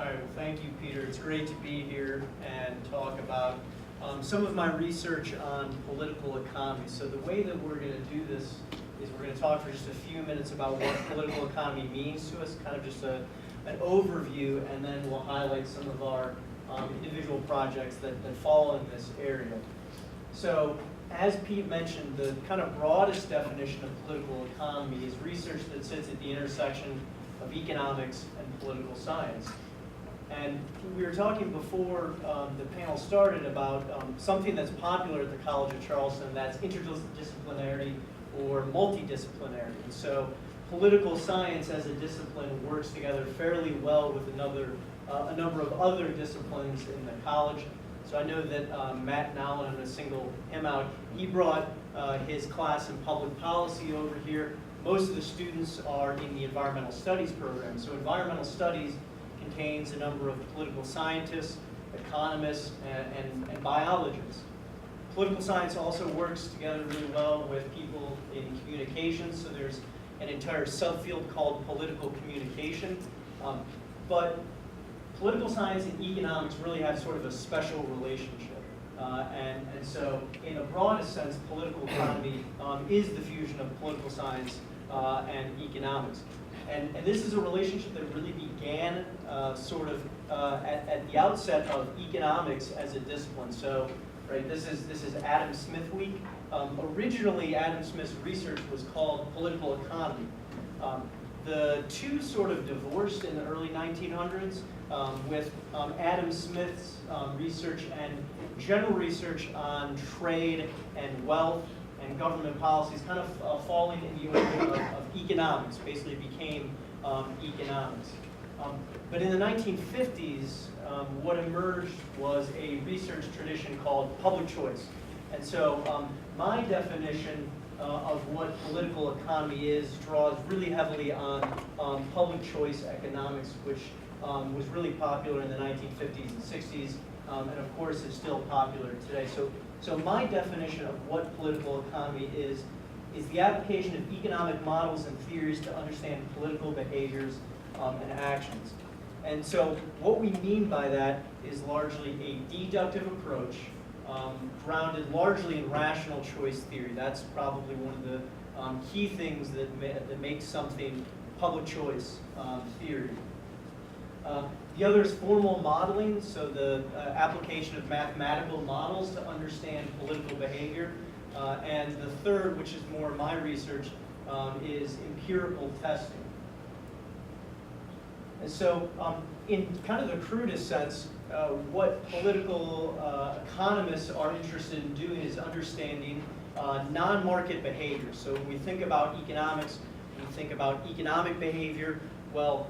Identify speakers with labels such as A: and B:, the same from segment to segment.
A: All right, well, thank you, Peter. It's great to be here and talk about some of my research on political economy. So the way that we're going to do this is we're going to talk for just a few minutes about what political economy means to us, kind of just an overview, and then we'll highlight some of our individual projects that fall in this area. So as Pete mentioned, the kind of broadest definition of political economy is research that sits at the intersection of economics and political science. And we were talking before the panel started about something that's popular at the College of Charleston, that's interdisciplinary or multidisciplinary. And so political science as a discipline works together fairly well with a number of other disciplines in the college. So I know that Matt Nowlin, I'm going to single him out, he brought his class in public policy over here. Most of the students are in the environmental studies program. So environmental studies contains a number of political scientists, economists, and biologists. Political science also works together really well with people in communications, so there's an entire subfield called political communication. But political science and economics really have sort of a special relationship. And so in the broadest sense, political economy is the fusion of political science and economics. And this is a relationship that really began at the outset of economics as a discipline. So, right, this is Adam Smith Week. Originally, Adam Smith's research was called political economy. The two sort of divorced in the early 1900s with Adam Smith's research and general research on trade and wealth and government policies kind of falling in the order of economics, basically became economics. But in the 1950s, what emerged was a research tradition called public choice. And so my definition of what political economy is draws really heavily on public choice economics, which was really popular in the 1950s and 60s, and of course is still popular today. So my definition of what political economy is the application of economic models and theories to understand political behaviors and actions. And so what we mean by that is largely a deductive approach grounded largely in rational choice theory. That's probably one of the key things that makes something public choice theory. The other is formal modeling, so the application of mathematical models to understand political behavior. And the third, which is more my research, is empirical testing. And so in kind of the crudest sense, what political economists are interested in doing is understanding non-market behavior. So when we think about economics, we think about economic behavior. Well,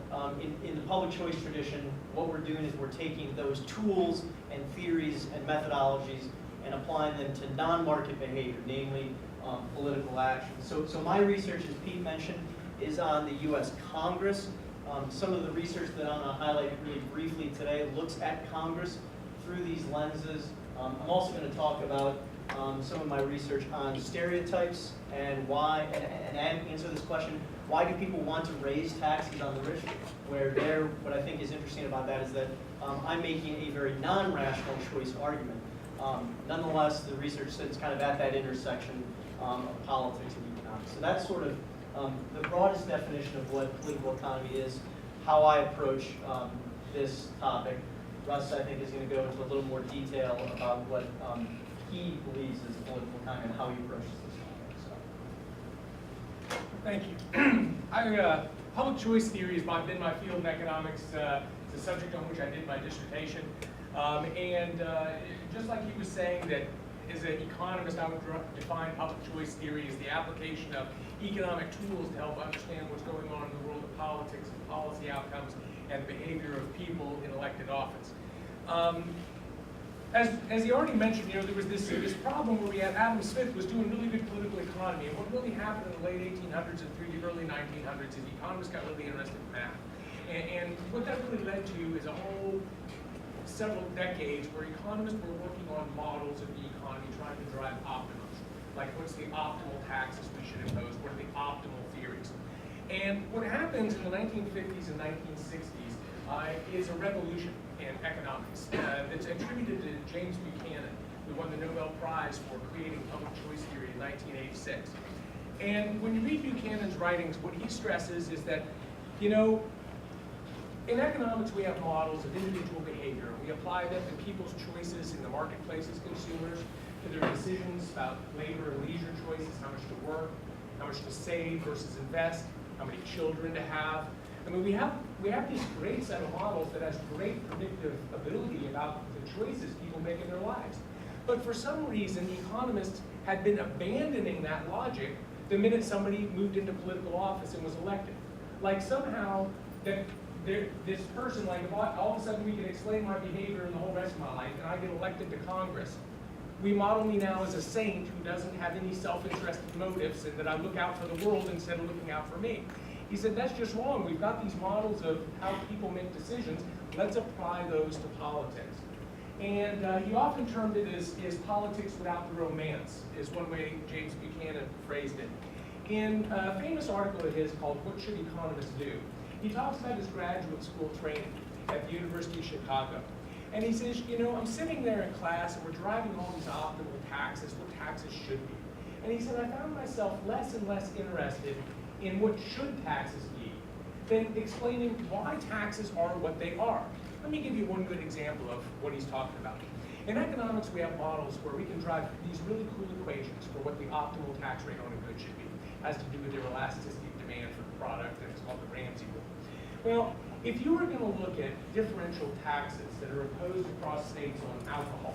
A: in the public choice tradition, what we're doing is we're taking those tools and theories and methodologies and applying them to non-market behavior, namely political action. So my research, as Pete mentioned, is on the U.S. Congress. Some of the research that I'm going to highlight really briefly today looks at Congress through these lenses. I'm also going to talk about some of my research on stereotypes and why, and answer this question, why do people want to raise taxes on the rich? What I think is interesting about that is that I'm making a very non-rational choice argument. Nonetheless, the research sits kind of at that intersection of politics and economics. So that's sort of the broadest definition of what political economy is, how I approach this topic. Russ, I think, is going to go into a little more detail about what he believes is political economy and how he approaches this topic. So.
B: Thank you. Public choice theory has been my field in economics. It's a subject on which I did my dissertation. Just like he was saying that as an economist, I would define public choice theory as the application of economic tools to help understand what's going on in the world of politics and policy outcomes and the behavior of people in elected office. As he already mentioned, there was this problem where we had Adam Smith was doing really good political economy, and what really happened in the late 1800s and through the early 1900s is economists got really interested in math. And what that really led to is several decades where economists were working on models of the economy, trying to drive optimums. Like, what's the optimal taxes we should impose? What are the optimal theories? And what happens in the 1950s and 1960s is a revolution in economics that's attributed to James Buchanan, who won the Nobel Prize for creating public choice theory in 1986. And when you read Buchanan's writings, what he stresses is that, you know, in economics we have models of individual behavior. We apply them to people's choices in the marketplace as consumers, to their decisions about labor and leisure choices, how much to work, how much to save versus invest, how many children to have. I mean, we have this great set of models that has great predictive ability about the choices people make in their lives. But for some reason, economists had been abandoning that logic the minute somebody moved into political office and was elected. Like somehow, this person, like all of a sudden we can explain my behavior and the whole rest of my life, and I get elected to Congress. We model me now as a saint who doesn't have any self-interested motives, and that I look out for the world instead of looking out for me. He said, that's just wrong. We've got these models of how people make decisions. Let's apply those to politics. And he often termed it as politics without the romance, is one way James Buchanan phrased it. In a famous article of his called What Should Economists Do? He talks about his graduate school training at the University of Chicago. And he says, you know, I'm sitting there in class and we're driving all these optimal taxes, what taxes should be. And he said, I found myself less and less interested in what should taxes be than explaining why taxes are what they are. Let me give you one good example of what he's talking about. In economics, we have models where we can drive these really cool equations for what the optimal tax rate on a good should be. It has to do with their elasticity of demand for the product, and it's called the Ramsey rule. Well, if you were going to look at differential taxes that are imposed across states on alcohol,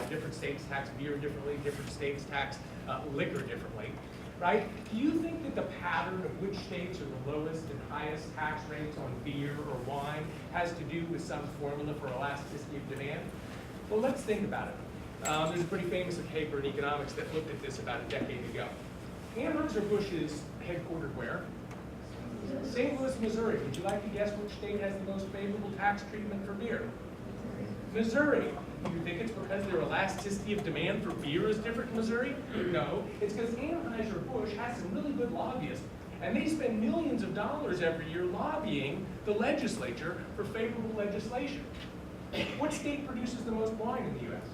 B: different states tax beer differently, different states tax liquor differently, right? Do you think that the pattern of which states are the lowest and highest tax rates on beer or wine has to do with some formula for elasticity of demand? Well, let's think about it. There's a pretty famous paper in economics that looked at this about a decade ago. Anheuser-Busch is headquartered where? St. Louis, Missouri. Would you like to guess which state has the most favorable tax treatment for beer? Missouri. Do you think it's because their elasticity of demand for beer is different in Missouri? No. It's because Anheuser-Busch has some really good lobbyists, and they spend millions of dollars every year lobbying the legislature for favorable legislation. What state produces the most wine in the U.S.?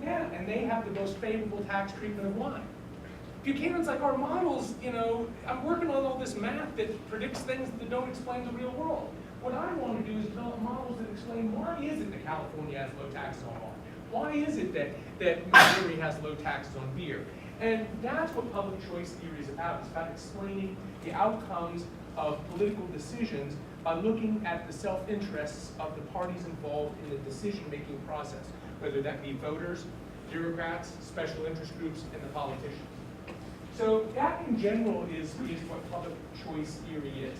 B: Yeah, and they have the most favorable tax treatment of wine. Buchanan's like, our models, you know, I'm working on all this math that predicts things that don't explain the real world. What I want to do is develop models that explain why is it that California has low taxes on wine? Why is it that Missouri has low taxes on beer? And that's what public choice theory is about. It's about explaining the outcomes of political decisions by looking at the self-interests of the parties involved in the decision-making process, whether that be voters, bureaucrats, special interest groups, and the politicians. So that in general is what public choice theory is.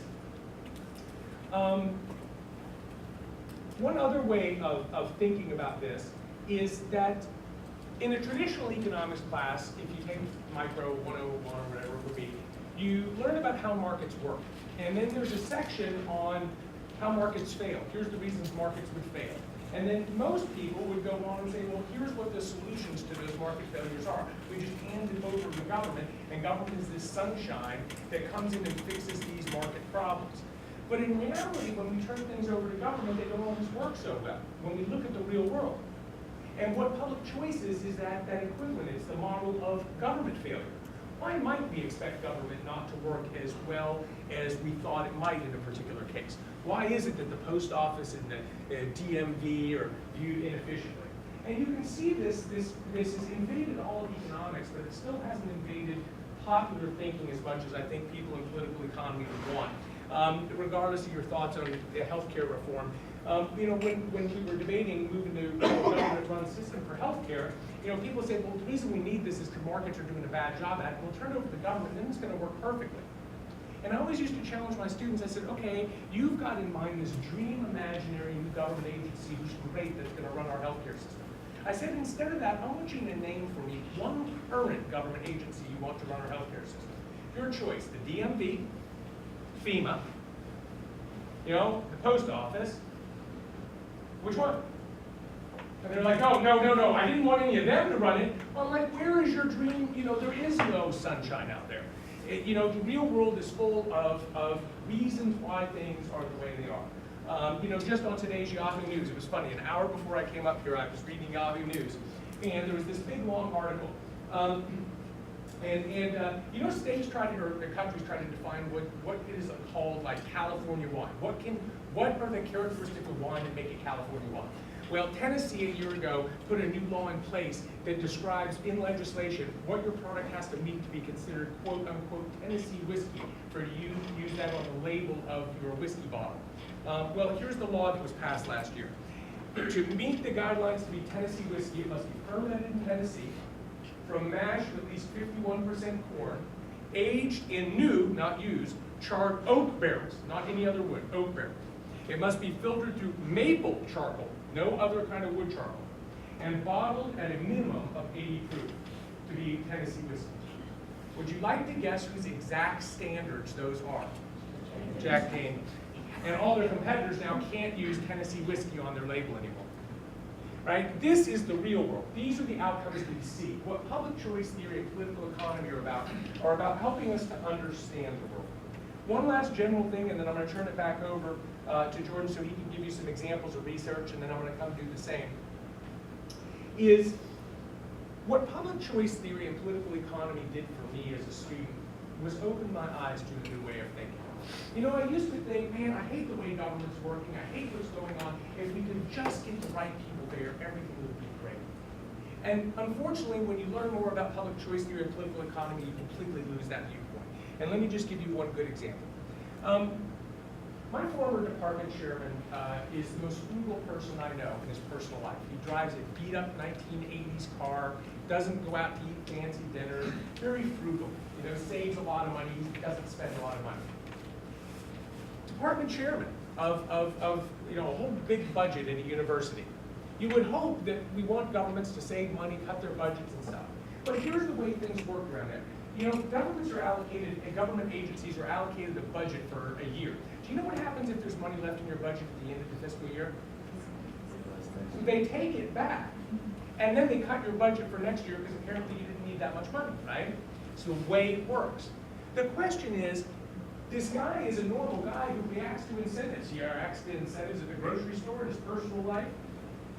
B: One other way of thinking about this is that in a traditional economics class, if you take micro 101 or whatever it would be, you learn about how markets work. And then there's a section on how markets fail. Here's the reasons markets would fail. And then most people would go on and say, well, here's what the solutions to those market failures are. We just hand it over to government, and government is this sunshine that comes in and fixes these market problems. But in reality, when we turn things over to government, they don't always work so well when we look at the real world. And what public choice is that equivalent. It's the model of government failure. Why might we expect government not to work as well as we thought it might in a particular case? Why is it that the post office and the DMV are viewed inefficiently? And you can see this has invaded all of economics, but it still hasn't invaded popular thinking as much as I think people in political economy would want. Regardless of your thoughts on healthcare reform, you know, when we were debating moving to a government-run system for healthcare, you know, people say, well, the reason we need this is because markets are doing a bad job at it. We'll turn it over to the government, and then it's going to work perfectly. And I always used to challenge my students. I said, okay, you've got in mind this dream imaginary new government agency who's great that's going to run our healthcare system. I said, instead of that, I want you to name for me one current government agency you want to run our healthcare system. Your choice, the DMV, FEMA, you know, the post office. Which one? And they're like, oh, no, I didn't want any of them to run it. Well, I'm like, where is your dream? You know, there is no sunshine out there. You know, the real world is full of reasons why things are the way they are. Just on today's Yahoo News, it was funny. An hour before I came up here, I was reading Yahoo News, and there was this big long article. States or the countries try to define what is called like California wine. What are the characteristics of wine that make it California wine? Well, Tennessee a year ago put a new law in place that describes in legislation what your product has to meet to be considered quote unquote Tennessee whiskey, for you to use that on the label of your whiskey bottle. Well, here's the law that was passed last year. To meet the guidelines to be Tennessee whiskey, it must be fermented in Tennessee, from mash with at least 51% corn, aged in new, not used, charred oak barrels, not any other wood, oak barrels. It must be filtered through maple charcoal, no other kind of wood charcoal, and bottled at a minimum of 80 proof to be Tennessee whiskey. Would you like to guess whose exact standards those are? Jack Daniels. And all their competitors now can't use Tennessee whiskey on their label anymore. Right? This is the real world. These are the outcomes we see. What public choice theory and political economy are about helping us to understand the world. One last general thing, and then I'm going to turn it back over to Jordan so he can give you some examples of research, and then I'm going to come do the same, is what public choice theory and political economy did for me as a student was open my eyes to a new way of thinking. I used to think, man, I hate the way government's working, I hate what's going on. If we could just get the right people there, everything would be great. And unfortunately, when you learn more about public choice theory and political economy, you completely lose that viewpoint. And let me just give you one good example. My former department chairman is the most frugal person I know in his personal life. He drives a beat-up 1980s car, doesn't go out to eat fancy dinners, very frugal, saves a lot of money, doesn't spend a lot of money. Department chairman of a whole big budget at a university. You would hope that we want governments to save money, cut their budgets and stuff. But here's the way things work around there. Governments are allocated, and government agencies are allocated a budget for a year. Do you know what happens if there's money left in your budget at the end of the fiscal year? So they take it back, and then they cut your budget for next year because apparently you didn't need that much money, right? It's the way it works. The question is, this guy is a normal guy who reacts to incentives. He reacts to incentives at the grocery store in his personal life,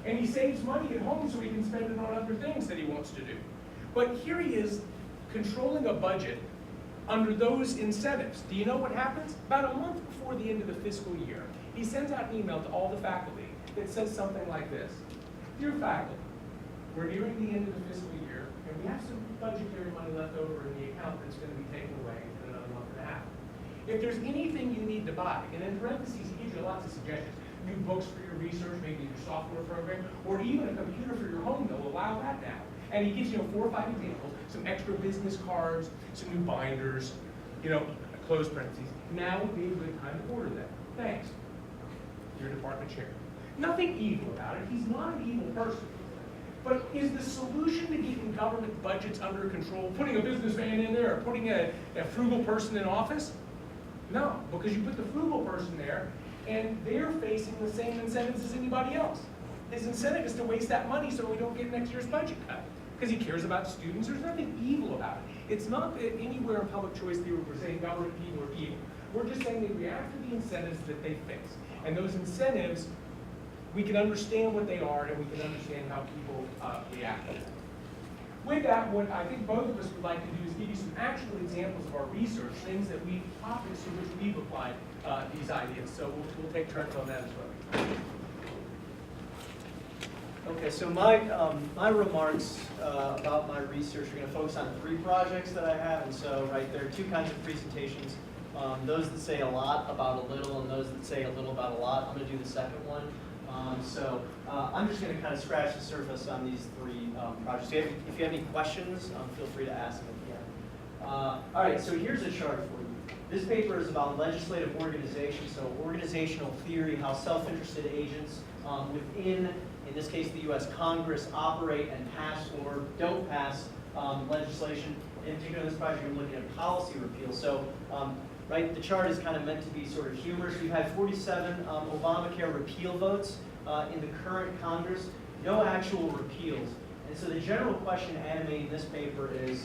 B: and he saves money at home so he can spend it on other things that he wants to do. But here he is controlling a budget under those incentives. Do you know what happens? About a month before the end of the fiscal year, he sends out an email to all the faculty that says something like this. Dear faculty, we're nearing the end of the fiscal year, and we have some budgetary money left over in the account that's going to be taken away in another month and a half. If there's anything you need to buy, and in parentheses, he gives you lots of suggestions. New books for your research, maybe your software program, or even a computer for your home, they'll allow that now. And he gives you 4 or 5 examples, some extra business cards, some new binders, close parentheses. Now would be a good time to order them. Thanks. Your department chair. Nothing evil about it. He's not an evil person. But is the solution to getting government budgets under control putting a businessman in there or putting a frugal person in office? No, because you put the frugal person there and they're facing the same incentives as anybody else. His incentive is to waste that money so we don't get next year's budget cut. Because he cares about students. There's nothing evil about it. It's not that anywhere in public choice theory we're saying government people are evil. We're just saying they react to the incentives that they face. And those incentives, we can understand what they are and we can understand how people react to them. With that, what I think both of us would like to do is give you some actual examples of our research, topics in which we've applied these ideas. So we'll take turns on that as well.
A: Okay, so my remarks about my research are going to focus on 3 projects that I have, and so there are 2 kinds of presentations. Those that say a lot about a little, and those that say a little about a lot. I'm going to do the second one. I'm just going to kind of scratch the surface on these 3 projects. If you have any questions, feel free to ask them at the end. All right, so here's a chart for you. This paper is about legislative organization, so organizational theory, how self-interested agents within, in this case, the U.S. Congress, operate and pass or don't pass legislation. In particular, in this project, I'm looking at policy repeal. So, the chart is kind of meant to be sort of humorous. We've had 47 Obamacare repeal votes in the current Congress, no actual repeals. And so the general question animating this paper is,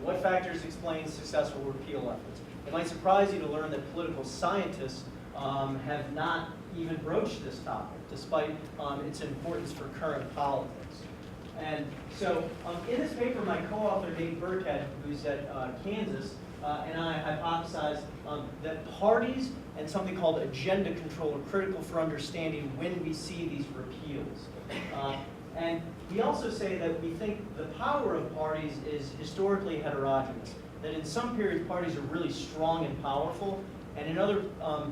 A: what factors explain successful repeal efforts? It might surprise you to learn that political scientists have not even broached this topic, despite its importance for current politics. And so in this paper, my co-author, Dave Burkhead, who's at Kansas, and I hypothesized that parties and something called agenda control are critical for understanding when we see these repeals. And we also say that we think the power of parties is historically heterogeneous, that in some periods parties are really strong and powerful, and in other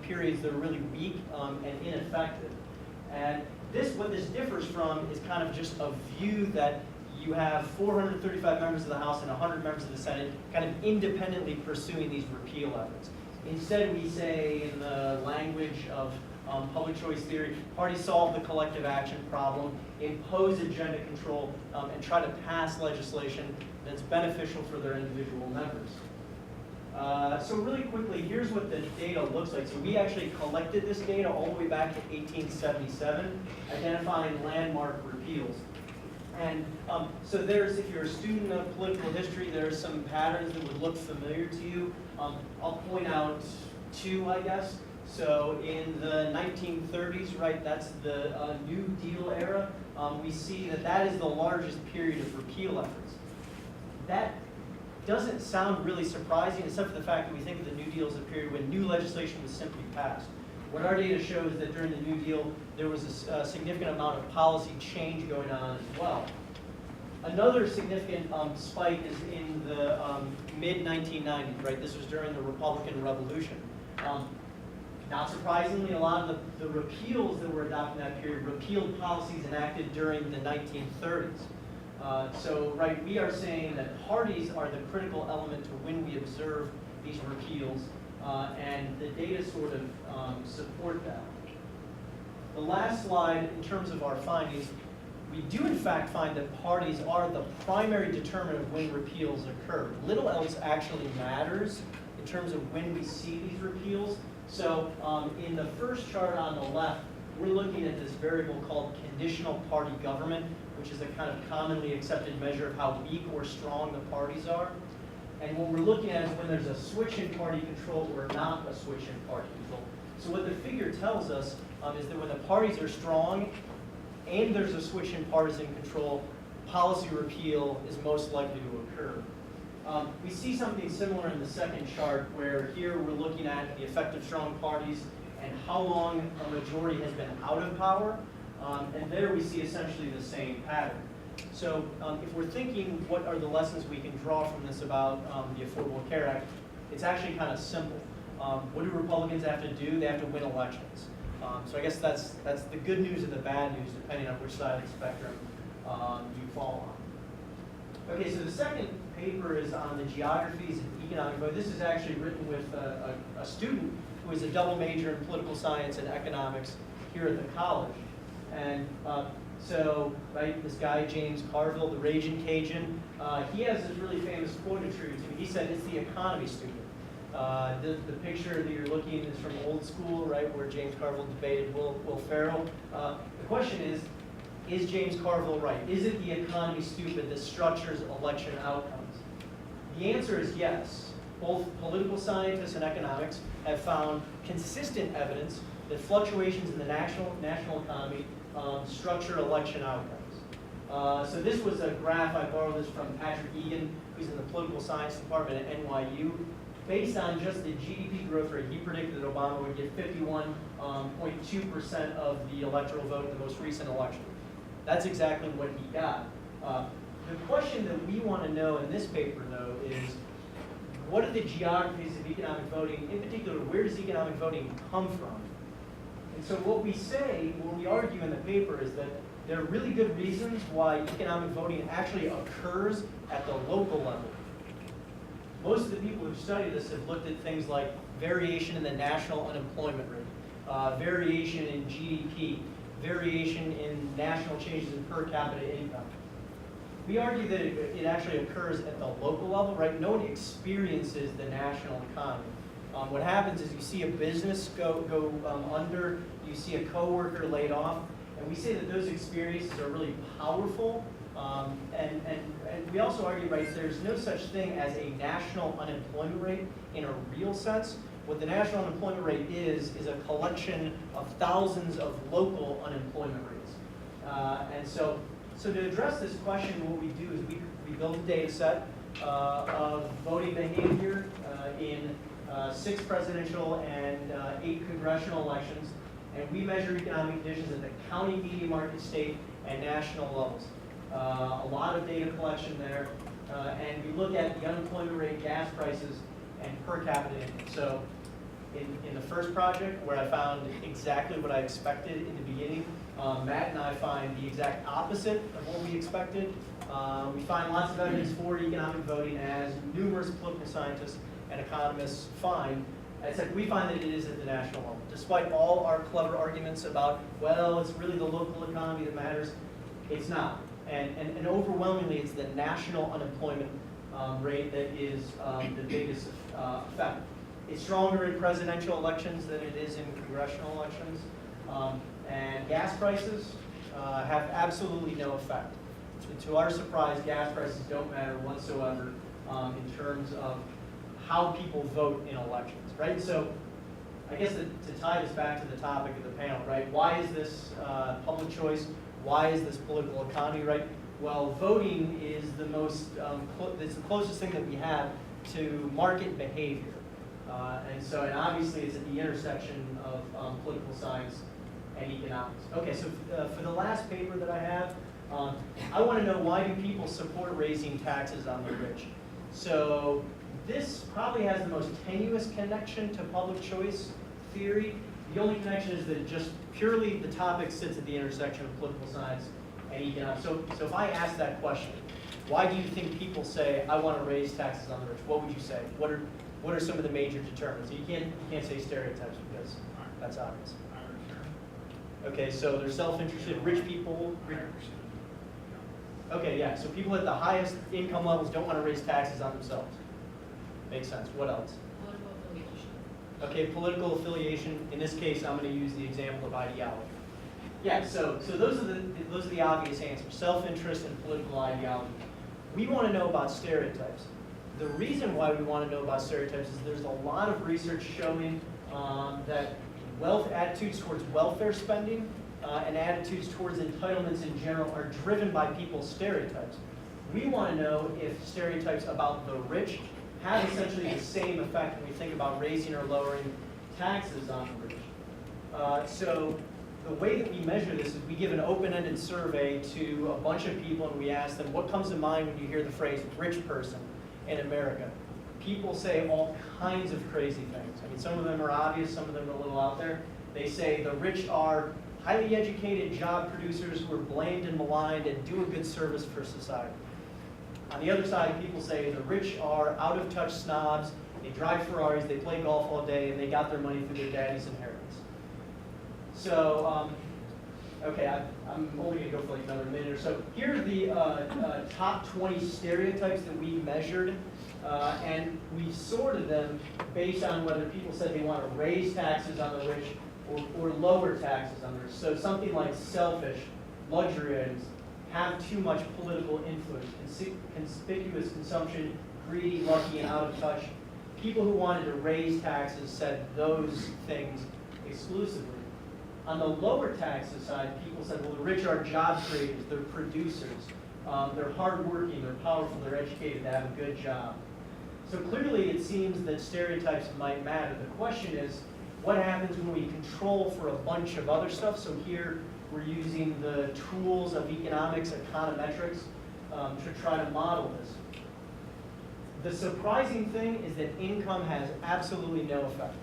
A: periods they're really weak and ineffective. And what this differs from is kind of just a view that you have 435 members of the House and 100 members of the Senate kind of independently pursuing these repeal efforts. Instead, we say in the language of public choice theory, parties solve the collective action problem, impose agenda control, and try to pass legislation that's beneficial for their individual members. So really quickly, here's what the data looks like. So we actually collected this data all the way back to 1877, identifying landmark repeals. And so if you're a student of political history, there are some patterns that would look familiar to you. I'll point out two, I guess. So in the 1930s, right, that's the New Deal era, we see that is the largest period of repeal efforts. That doesn't sound really surprising, except for the fact that we think of the New Deal as a period when new legislation was simply passed. What our data shows is that during the New Deal, there was a significant amount of policy change going on as well. Another significant spike is in the mid-1990s, right? This was during the Republican Revolution. Not surprisingly, a lot of the repeals that were adopted in that period repealed policies enacted during the 1930s. So, right, we are saying that parties are the critical element to when we observe these repeals, and the data sort of support that. The last slide, in terms of our findings, we do in fact find that parties are the primary determinant of when repeals occur. Little else actually matters in terms of when we see these repeals. So in the first chart on the left, we're looking at this variable called conditional party government, which is a kind of commonly accepted measure of how weak or strong the parties are. And what we're looking at is when there's a switch in party control or not a switch in party control. So what the figure tells us is that when the parties are strong and there's a switch in partisan control, policy repeal is most likely to occur. We see something similar in the second chart, where here we're looking at the effect of strong parties and how long a majority has been out of power. And there we see essentially the same pattern. So if we're thinking what are the lessons we can draw from this about the Affordable Care Act, it's actually kind of simple. What do Republicans have to do? They have to win elections. So I guess that's the good news and the bad news, depending on which side of the spectrum you fall on. Okay, so the second paper is on the geographies of economic voting. This is actually written with a student who is a double major in political science and economics here at the college. And so, right, this guy, James Carville, the Raging Cajun, he has this really famous quote attributed to him. He said, "It's the economy student." The picture that you're looking is from Old School, right, where James Carville debated Will Ferrell. The question is James Carville right? Is it the economy stupid that structures election outcomes? The answer is yes. Both political scientists and economics have found consistent evidence that fluctuations in the national economy structure election outcomes. So this was a graph, I borrowed this from Patrick Egan, who's in the political science department at NYU. Based on just the GDP growth rate, he predicted that Obama would get 51.2% of the electoral vote in the most recent election. That's exactly what he got. The question that we want to know in this paper, though, is what are the geographies of economic voting? In particular, where does economic voting come from? And so what we say, what we argue in the paper, is that there are really good reasons why economic voting actually occurs at the local level. Most of the people who've studied this have looked at things like variation in the national unemployment rate, variation in GDP, variation in national changes in per capita income. We argue that it actually occurs at the local level, right? No one experiences the national economy. What happens is you see a business go under, you see a coworker laid off, and we say that those experiences are really powerful. And we also argue, right, there's no such thing as a national unemployment rate in a real sense. What the national unemployment rate is a collection of thousands of local unemployment rates. And so to address this question, what we do is we build a data set of voting behavior in 6 presidential and 8 congressional elections, and we measure economic conditions at the county, median market, state, and national levels. A lot of data collection there, and we look at the unemployment rate, gas prices, and per capita income. So in the first project, where I found exactly what I expected in the beginning, Matt and I find the exact opposite of what we expected. We find lots of evidence for economic voting, as numerous political scientists and economists find, except we find that it is at the national level. Despite all our clever arguments about, well, it's really the local economy that matters, it's not. And overwhelmingly, it's the national unemployment rate that is the biggest effect. It's stronger in presidential elections than it is in congressional elections. And gas prices have absolutely no effect. To our surprise, gas prices don't matter whatsoever in terms of how people vote in elections, right? So I guess to tie this back to the topic of the panel, right? Why is this public choice? Why is this political economy, right? Well, voting is the most, it's the closest thing that we have to market behavior. And obviously it's at the intersection of political science and economics. Okay, so for the last paper that I have, I want to know, why do people support raising taxes on the rich? So this probably has the most tenuous connection to public choice theory. The only connection is that it just purely the topic sits at the intersection of political science and economics. So if I ask that question, why do you think people say, I want to raise taxes on the rich? What would you say? What are some of the major determinants? You can't say stereotypes because that's obvious. Okay, so they're self-interested, rich people. Okay, yeah, so people at the highest income levels don't want to raise taxes on themselves. Makes sense. What else?
C: Political affiliation.
A: Okay, political affiliation. In this case, I'm going to use the example of ideology. Yeah, so those are the obvious answers: self-interest and political ideology. We want to know about stereotypes. The reason why we want to know about stereotypes is there's a lot of research showing that attitudes towards welfare spending and attitudes towards entitlements in general are driven by people's stereotypes. We want to know if stereotypes about the rich have essentially the same effect when we think about raising or lowering taxes on the rich. So the way that we measure this is we give an open-ended survey to a bunch of people, and we ask them, what comes to mind when you hear the phrase rich person in America? People say all kinds of crazy things. I mean, some of them are obvious, some of them are a little out there. They say the rich are highly educated job producers who are blamed and maligned and do a good service for society. On the other side, people say the rich are out-of-touch snobs, they drive Ferraris, they play golf all day, and they got their money through their daddy's inheritance. So, okay, I'm only going to go for like another minute or so. Here are the top 20 stereotypes that we measured, and we sorted them based on whether people said they want to raise taxes on the rich or lower taxes on the rich. So something like selfish, luxury items, have too much political influence, conspicuous consumption, greedy, lucky, and out of touch. People who wanted to raise taxes said those things exclusively. On the lower taxes side, people said, well, the rich are job creators, they're producers, they're hardworking, they're powerful, they're educated, they have a good job. So clearly it seems that stereotypes might matter. The question is, what happens when we control for a bunch of other stuff? So here we're using the tools of economics, econometrics, to try to model this. The surprising thing is that income has absolutely no effect.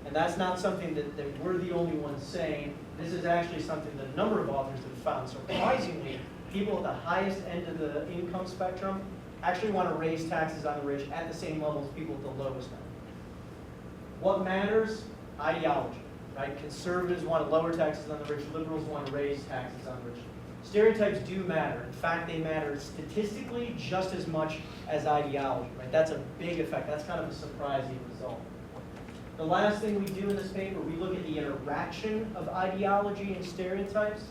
A: And that's not something that we're the only ones saying. This is actually something that a number of authors have found. Surprisingly, people at the highest end of the income spectrum actually want to raise taxes on the rich at the same level as people at the lowest end. What matters? Ideology, right? Conservatives want to lower taxes on the rich, liberals want to raise taxes on the rich. Stereotypes do matter. In fact, they matter statistically just as much as ideology, right? That's a big effect. That's kind of a surprising result. The last thing we do in this paper, we look at the interaction of ideology and stereotypes.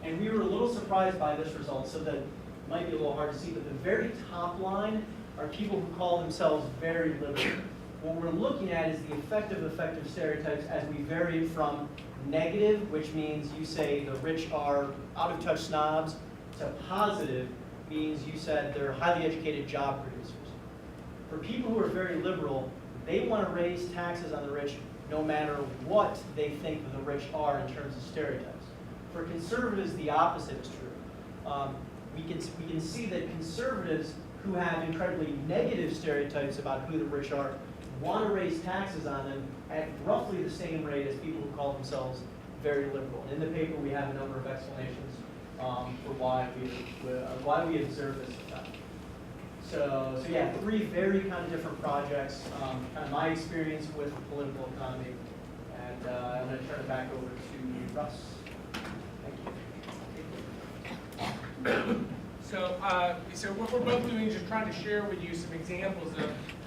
A: And we were a little surprised by this result, so that it might be a little hard to see, but the very top line are people who call themselves very liberal. what we're looking at is the effective stereotypes as we vary from negative, which means you say the rich are out-of-touch snobs, to positive means you said they're highly educated job producers. For people who are very liberal, they want to raise taxes on the rich no matter what they think the rich are in terms of stereotypes. For conservatives, the opposite is true. We can see that conservatives who have incredibly negative stereotypes about who the rich are want to raise taxes on them at roughly the same rate as people who call themselves very liberal. In the paper, we have a number of explanations for why we observe this effect. So yeah, three very kind of different projects, kind of my experience with the political economy, and I'm going to turn it back over to Russ. Thank you.
B: So what we're both doing is just trying to share with you some examples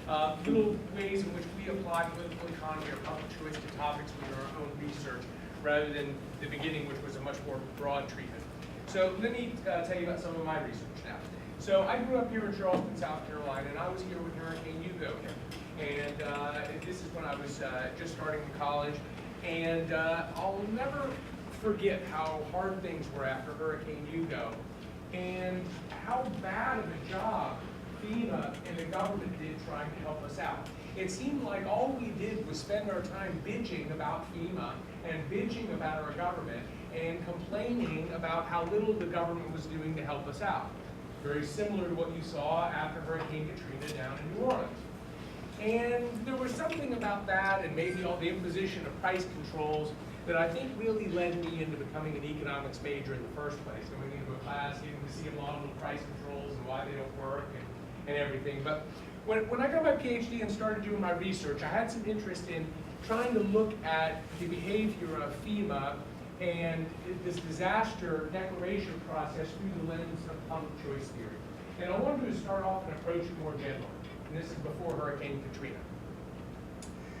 B: of little ways in which we apply political economy or public choice to topics within our own research, rather than the beginning, which was a much more broad treatment. So let me tell you about some of my research now. So I grew up here in Charleston, South Carolina, and I was here when Hurricane Hugo hit. And this is when I was just starting in college. And I'll never forget how hard things were after Hurricane Hugo, and how bad of a job FEMA and the government did trying to help us out. It seemed like all we did was spend our time bitching about FEMA and bitching about our government and complaining about how little the government was doing to help us out. Very similar to what you saw after Hurricane Katrina down in New Orleans. And there was something about that, and maybe all the imposition of price controls, that I think really led me into becoming an economics major in the first place. Going into a class, getting to see a lot of the price controls and why they don't work and everything. But when I got my PhD and started doing my research, I had some interest in trying to look at the behavior of FEMA and this disaster declaration process through the lens of public choice theory. And I wanted to start off and approach it more generally. And this is before Hurricane Katrina.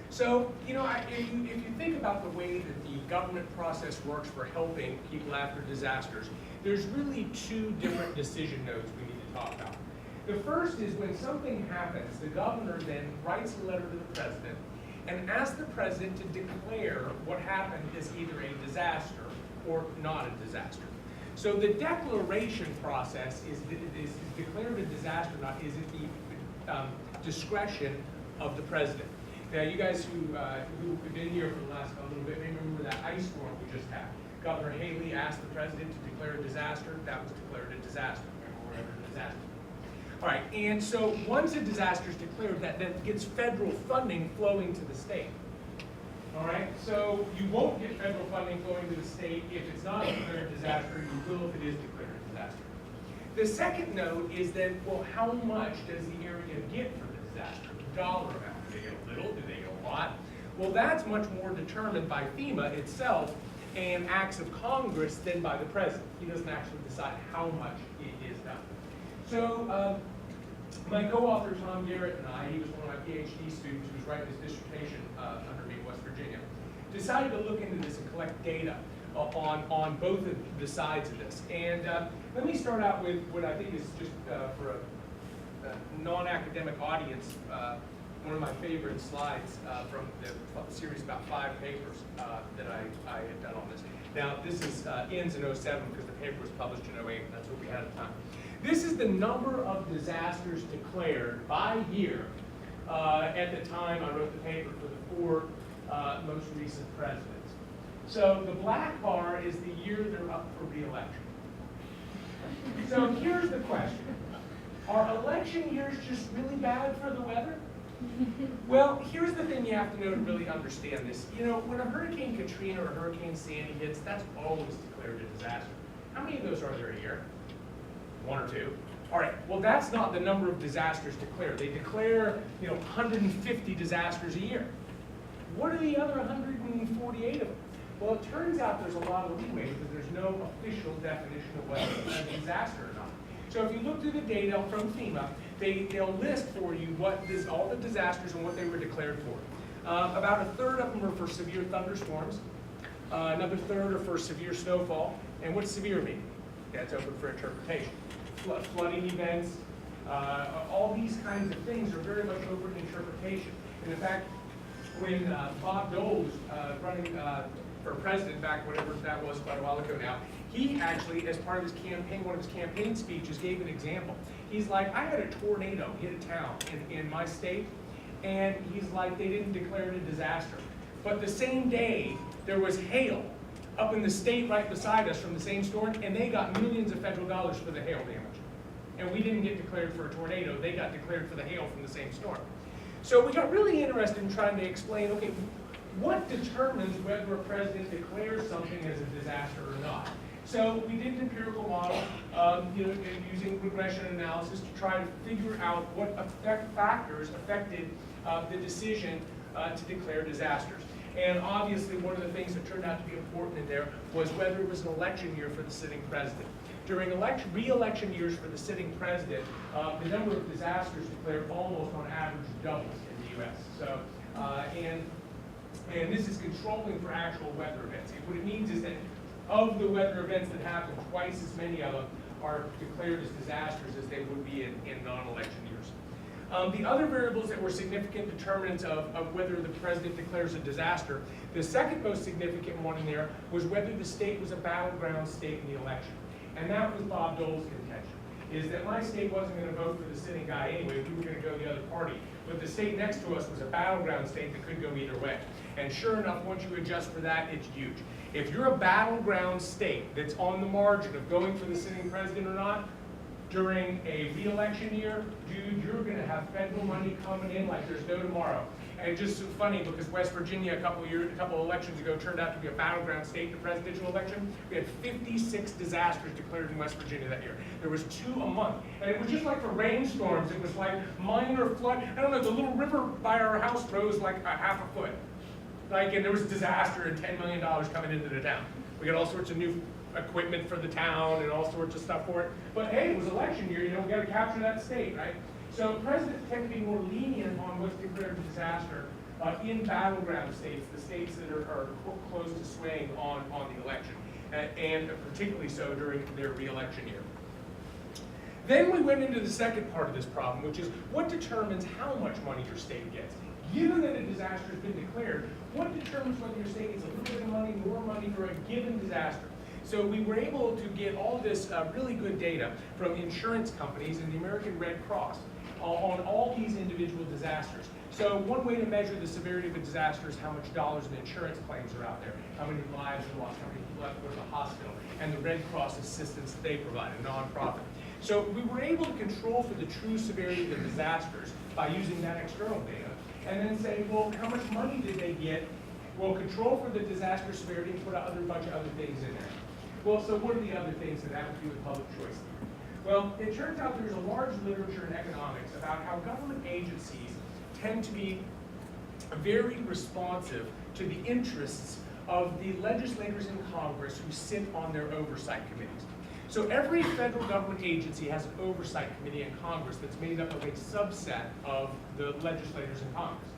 B: So, you know, if you think about the way that the government process works for helping people after disasters, there's really two different decision nodes we need to talk about. The first is when something happens, the governor then writes a letter to the president and asks the president to declare what happened as either a disaster or not a disaster. So the declaration process is declared a disaster or not is at the discretion of the president. Now, you guys who've been here for the last little bit may remember that ice storm we just had. Governor Haley asked the president to declare a disaster. That was declared a disaster. Remember, we're under a disaster. All right, and so once a disaster is declared, that then gets federal funding flowing to the state. All right, so you won't get federal funding flowing to the state if it's not declared a disaster. You will if it is declared a disaster. The second note is then, well, how much does the area get for the disaster? The dollar amount. Do they get a little? Do they get a lot? Well, that's much more determined by FEMA itself and acts of Congress than by the president. He doesn't actually decide how much it is done. So my co-author, Tom Garrett, and I, he was one of my PhD students who was writing his dissertation under me in West Virginia, decided to look into this and collect data on both of the sides of this. And let me start out with what I think is just for a non-academic audience, one of my favorite slides from the series about 5 papers that I had done on this. Now, this ends in 07 because the paper was published in 08, and that's what we had at the time. This is the number of disasters declared by year at the time I wrote the paper for the 4 most recent presidents. So the black bar is the year they're up for re-election. So here's the question. Are election years just really bad for the weather? Well, here's the thing you have to know to really understand this. You know, when a Hurricane Katrina or Hurricane Sandy hits, that's always declared a disaster. How many of those are there a year? 1 or 2. All right, well, that's not the number of disasters declared. They declare, 150 disasters a year. What are the other 148 of them? Well, it turns out there's a lot of leeway because there's no official definition of whether it's a disaster or not. So if you look through the data from FEMA, they'll list for you all the disasters and what they were declared for. About a third of them are for severe thunderstorms. Another third are for severe snowfall. And what's severe mean? That's open for interpretation. Flooding events, all these kinds of things are very much open to interpretation. And in fact, when Bob Dole was running for president back whatever that was quite a while ago now, he actually, as part of his campaign, one of his campaign speeches, gave an example. He's like, I had a tornado hit a town in my state, and he's like, they didn't declare it a disaster. But the same day, there was hail up in the state right beside us from the same storm, and they got millions of federal dollars for the hail damage. And we didn't get declared for a tornado, they got declared for the hail from the same storm. So we got really interested in trying to explain, okay, what determines whether a president declares something as a disaster or not? So we did an empirical model, using regression analysis to try to figure out what factors affected the decision to declare disasters. And obviously, one of the things that turned out to be important in there was whether it was an election year for the sitting president. During re-election years for the sitting president, the number of disasters declared almost on average doubles in the U.S. So, and this is controlling for actual weather events. What it means is that of the weather events that happen, twice as many of them are declared as disasters as they would be in non-election years. The other variables that were significant determinants of whether the president declares a disaster, the second most significant one in there was whether the state was a battleground state in the election. And that was Bob Dole's contention, is that my state wasn't going to vote for the sitting guy anyway, we were going to go the other party. But the state next to us was a battleground state that could go either way. And sure enough, once you adjust for that, it's huge. If you're a battleground state that's on the margin of going for the sitting president or not, during a re-election year, dude, you're going to have federal money coming in like there's no tomorrow. And it's just so funny because West Virginia a couple elections ago turned out to be a battleground state in the presidential election. We had 56 disasters declared in West Virginia that year. There was 2 a month. And it was just like for rainstorms, it was like minor flood. I don't know, the little river by our house rose like a half a foot. And there was a disaster and $10 million coming into the town. We got all sorts of new equipment for the town and all sorts of stuff for it. But hey, it was election year, we got to capture that state, right? So presidents tend to be more lenient on what's declared a disaster in battleground states, the states that are close to swaying on the election, and particularly so during their re-election year. Then we went into the second part of this problem, which is what determines how much money your state gets. Given that a disaster has been declared, what determines whether your state gets a little bit of money, more money for a given disaster? So we were able to get all this really good data from insurance companies and the American Red Cross on all these individual disasters. So one way to measure the severity of a disaster is how much dollars in insurance claims are out there, how many lives are lost, how many people have to go to the hospital, and the Red Cross assistance that they provide, a nonprofit. So we were able to control for the true severity of the disasters by using that external data, and then say, well, how much money did they get? We'll control for the disaster severity and put a bunch of other things in there. Well, so what are the other things that have to do with public choice? Well, it turns out there's a large literature in economics about how government agencies tend to be very responsive to the interests of the legislators in Congress who sit on their oversight committees. So every federal government agency has an oversight committee in Congress that's made up of a subset of the legislators in Congress.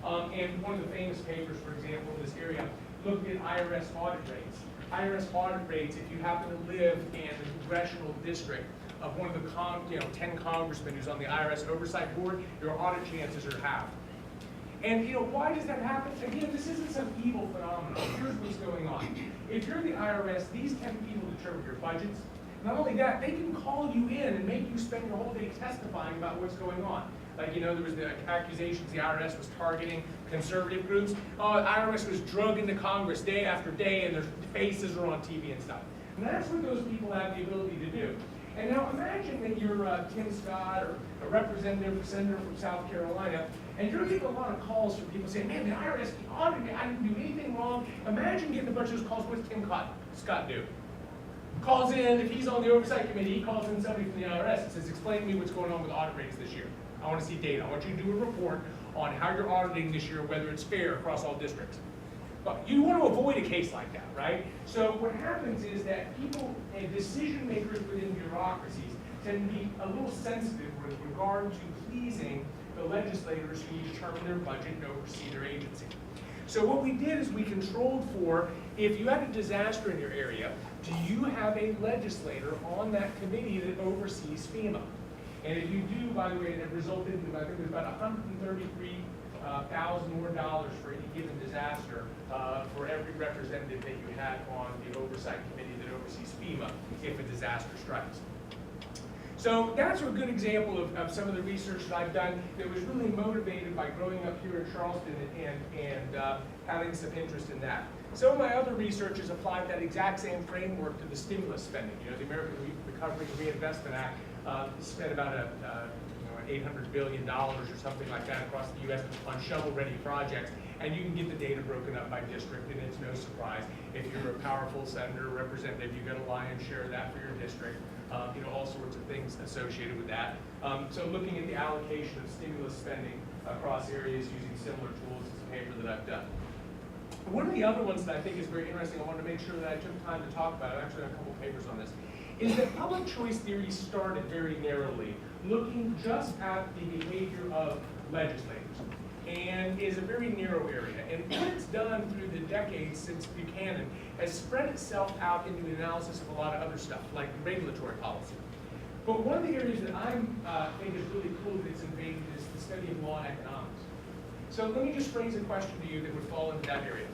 B: And one of the famous papers, for example, in this area, looked at IRS audit rates. IRS audit rates, if you happen to live in the congressional district of one of the 10 congressmen who's on the IRS oversight board, your audit chances are half. And why does that happen? Again, this isn't some evil phenomenon. Here's what's going on. If you're the IRS, these 10 people determine your budgets. Not only that, they can call you in and make you spend your whole day testifying about what's going on. Like, there was the accusations the IRS was targeting conservative groups. Oh, the IRS was drug into Congress day after day, and their faces are on TV and stuff. And that's what those people have the ability to do. And now imagine that you're Tim Scott or a representative or senator from South Carolina, and you're getting a lot of calls from people saying, man, the IRS audited me, I didn't do anything wrong. Imagine getting a bunch of those calls. What's Tim Scott do? Calls in, if he's on the oversight committee, he calls in somebody from the IRS and says, explain to me what's going on with audit rates this year. I want to see data. I want you to do a report on how you're auditing this year, whether it's fair across all districts. But you want to avoid a case like that, right? So what happens is that people and decision makers within bureaucracies tend to be a little sensitive with regard to pleasing the legislators who determine their budget and oversee their agency. So what we did is we controlled for, if you had a disaster in your area, do you have a legislator on that committee that oversees FEMA? And if you do, by the way, it resulted in, I think it was about 133 $1,000 more for any given disaster for every representative that you had on the oversight committee that oversees FEMA if a disaster strikes. So that's a good example of some of the research that I've done that was really motivated by growing up here in Charleston and having some interest in that. Some of my other research has applied that exact same framework to the stimulus spending. You know, the American Recovery and Reinvestment Act spent about $800 billion or something like that across the U.S. on shovel-ready projects, and you can get the data broken up by district, and it's no surprise. If you're a powerful senator or representative, you get a lion's share of that for your district. All sorts of things associated with that. So looking at the allocation of stimulus spending across areas using similar tools is a paper that I've done. One of the other ones that I think is very interesting, I wanted to make sure that I took time to talk about, I've actually done a couple papers on this, is that public choice theory started very narrowly, looking just at the behavior of legislators, and is a very narrow area. And what it's done through the decades since Buchanan has spread itself out into the analysis of a lot of other stuff, like regulatory policy. But one of the areas that I think is really cool that it's invaded is the study of law and economics. So let me just phrase a question to you that would fall into that area.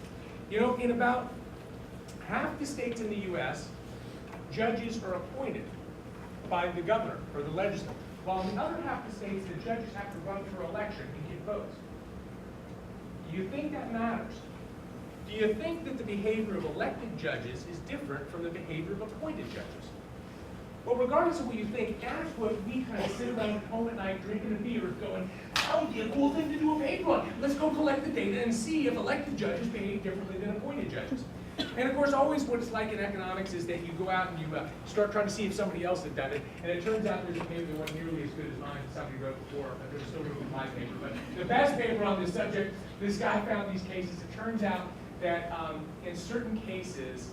B: You know, in about half the states in the U.S., judges are appointed by the governor or the legislature, while in the other half of the states, the judges have to run for election and get votes. Do you think that matters? Do you think that the behavior of elected judges is different from the behavior of appointed judges? Well, regardless of what you think, that's what we kind of sit around home at night drinking a beer going, that would be a cool thing to do a paper on. Let's go collect the data and see if elected judges behave differently than appointed judges. And of course, always what it's like in economics is that you go out and you start trying to see if somebody else had done it, and it turns out there's a paper that wasn't nearly as good as mine that somebody wrote before, but there's still room in my paper. But the best paper on this subject, this guy found these cases. It turns out that in certain cases,